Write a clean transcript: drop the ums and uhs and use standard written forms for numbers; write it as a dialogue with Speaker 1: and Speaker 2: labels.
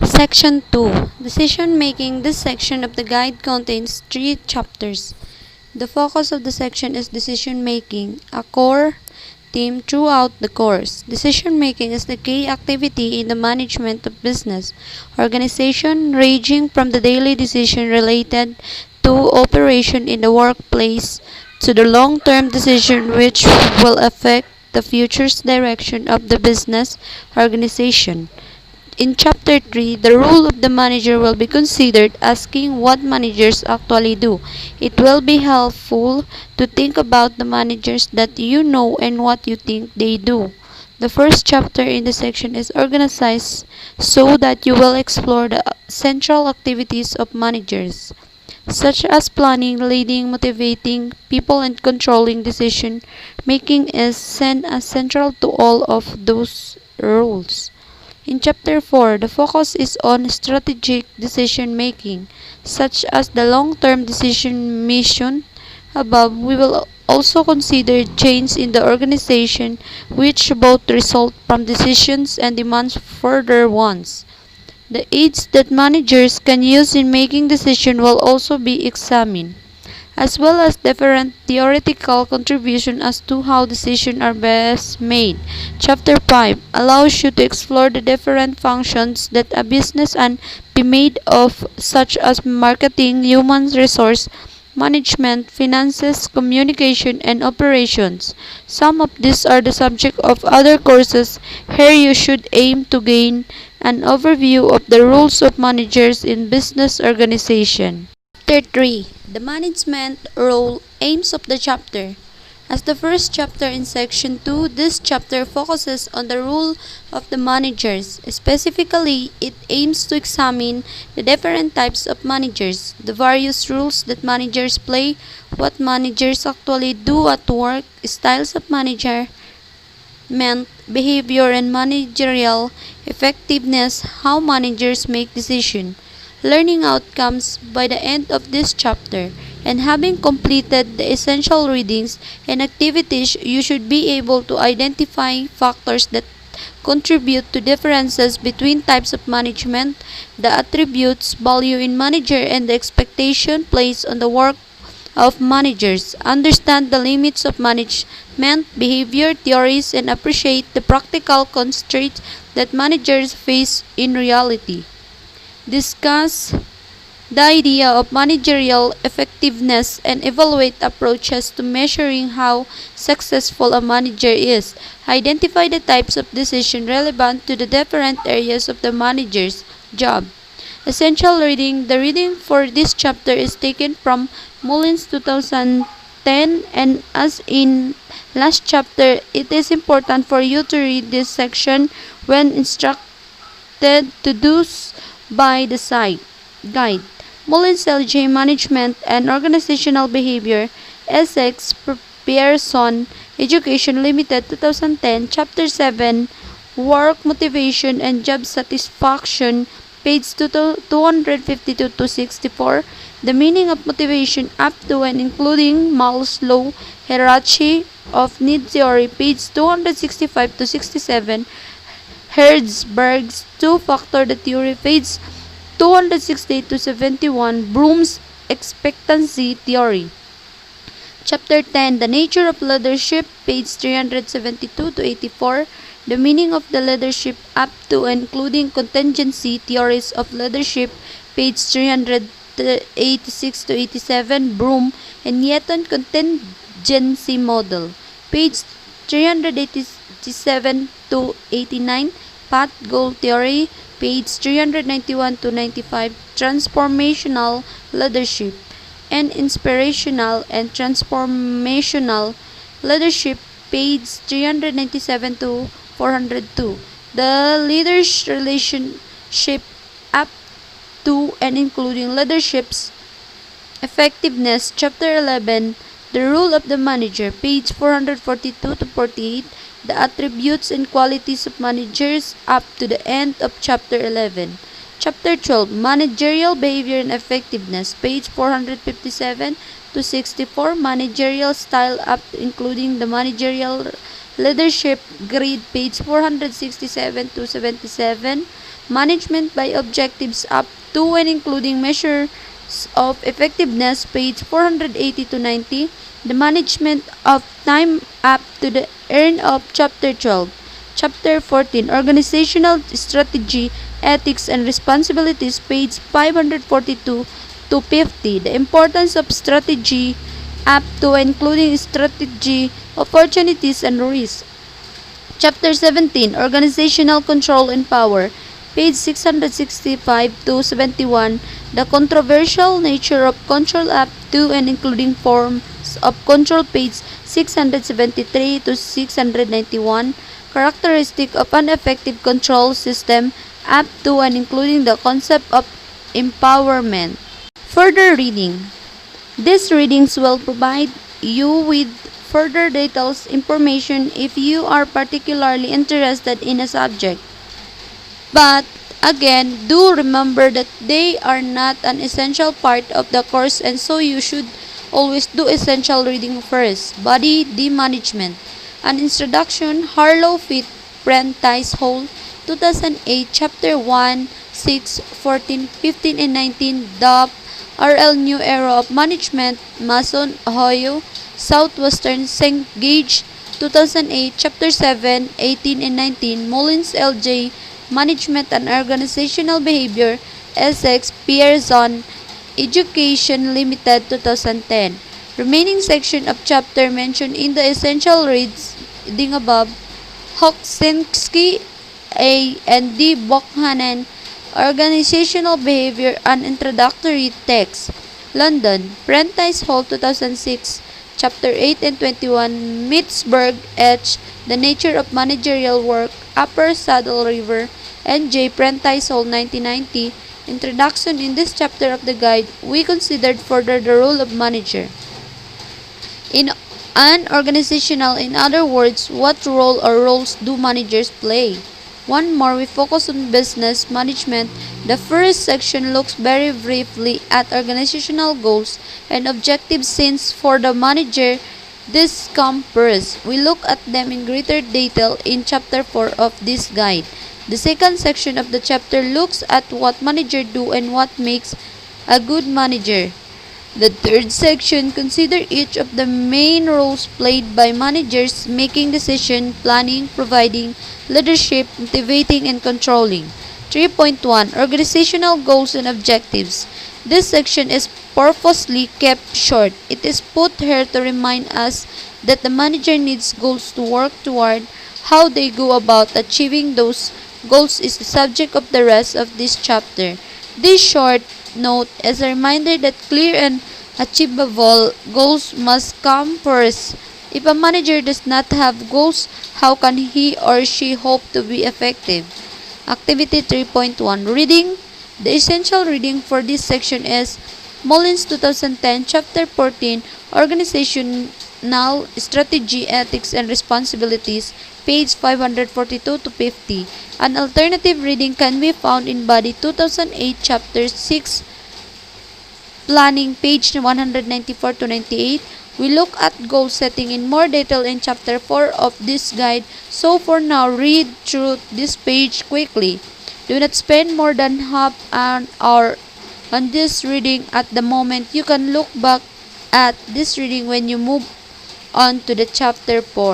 Speaker 1: Section 2. Decision Making. This section of the guide contains 3 chapters. The focus of the section is decision making, a core theme throughout the course. Decision making is the key activity in the management of business organization, ranging from the daily decision related to operation in the workplace to the long-term decision which will affect the future direction of the business organization. In Chapter 3, the role of the manager will be considered, asking what managers actually do. It will be helpful to think about the managers that you know and what you think they do. The first chapter in the section is organized so that you will explore the central activities of managers, such as planning, leading, motivating people, and controlling decision making is central to all of those roles. In Chapter 4, the focus is on strategic decision making, such as the long-term decision mission. Above, we will also consider change in the organization, which both result from decisions and demands further ones. The aids that managers can use in making decisions will also be examined, as well as different theoretical contributions as to how decisions are best made. Chapter 5 allows you to explore the different functions that a business can be made of, such as marketing, human resource management, finances, communication, and operations. Some of these are the subject of other courses. Here you should aim to gain an overview of the roles of managers in business organization. Chapter 3. The management role aims of the chapter. As the first chapter in Section 2, this chapter focuses on the role of the managers. Specifically, it aims to examine the different types of managers, the various roles that managers play, what managers actually do at work, styles of management, behavior, and managerial effectiveness, how managers make decisions. Learning outcomes. By the end of this chapter, and having completed the essential readings and activities, you should be able to identify factors that contribute to differences between types of management, the attributes, value in manager, and the expectation placed on the work of managers. Understand the limits of management behavior theories and appreciate the practical constraints that managers face in reality. Discuss the idea of managerial effectiveness and evaluate approaches to measuring how successful a manager is. Identify the types of decisions relevant to the different areas of the manager's job. Essential reading. The reading for this chapter is taken from Mullins 2010, and as in last chapter, it is important for you to read this section when instructed to do by the site guide. Mullins LJ Management and Organizational Behavior, Essex Pearson Education Limited 2010, Chapter 7, Work Motivation and Job Satisfaction, page 252 to 64. The meaning of motivation up to and including Maslow's hierarchy of need theory, page 265 to 67. Herzberg's two-factor theory, page 268 to 71. Bloom's expectancy theory. Chapter 10, The Nature of Leadership, page 372 to 84. The meaning of the leadership up to and including contingency theories of leadership, page 386 to 87. Bloom and Newton contingency model, page 387 to 89. Path goal theory, page 391 to 95. Transformational leadership and inspirational and transformational leadership, page 397 to 402. The leader's relationship up to and including leadership's effectiveness, chapter 11. The role of the manager, page 442 to 48. The attributes and qualities of managers up to the end of chapter 11. Chapter 12, Managerial Behavior and Effectiveness, page 457 to 64. Managerial style up to including the managerial Leadership, grade page 467 to 77. Management by objectives up to and including measures of effectiveness, page 480 to 90. The management of time up to the end of chapter 12. Chapter 14, Organizational Strategy, Ethics and Responsibilities, page 542 to 50. The importance of strategy up to and including strategy, opportunities and risks. Chapter 17, Organizational Control and Power, page 665 to 71. The controversial nature of control up to and including forms of control, page 673 to 691. Characteristic of an effective control system up to and including the concept of empowerment. Further reading. These readings will provide you with further details information if you are particularly interested in a subject. But again, do remember that they are not an essential part of the course, and so you should always do essential reading first. Body the management. An introduction, Harlow Fitch, Prentice Hall, 2008, Chapter 1, 6, 14, 15, and 19. The RL New Era of Management, Mason, Ohio, Southwestern St. Gage, 2008, Chapter 7, 18, and 19. Mullins, L.J., Management and Organizational Behavior, Essex, Pearson, Education Limited, 2010. Remaining section of chapter mentioned in the essential reading above, Hoxinski, A. and D. Buchanan, Organizational Behavior, an Introductory Text, London, Prentice Hall, 2006, Chapter 8 and 21, Mittsburg, H. The Nature of Managerial Work, Upper Saddle River, N.J. Prentice Hall, 1990. Introduction. In this chapter of the guide, we considered further the role of manager in an organizational. In other words, what role or roles do managers play? One more, we focus on business management. The first section looks very briefly at organizational goals and objectives, since for the manager, these come first. We look at them in greater detail in chapter 4 of this guide. The second section of the chapter looks at what managers do and what makes a good manager. The third section considers each of the main roles played by managers: making decisions, planning, providing leadership, motivating, and controlling. 3.1, Organizational Goals and Objectives. This section is purposely kept short. It is put here to remind us that the manager needs goals to work toward. How they go about achieving those goals is the subject of the rest of this chapter. This short note is a reminder that clear and achievable goals must come first. If a manager does not have goals, how can he or she hope to be effective? Activity 3.1, Reading. The essential reading for this section is Mullins, 2010, Chapter 14, Organizational Strategy, Ethics and Responsibilities, page 542 to 50. An alternative reading can be found in Body, 2008, Chapter 6, Planning, page 194 to 98. We look at goal setting in more detail in chapter 4 of this guide, so for now, read through this page quickly. Do not spend more than half an hour on this reading at the moment. You can look back at this reading when you move on to the chapter 4.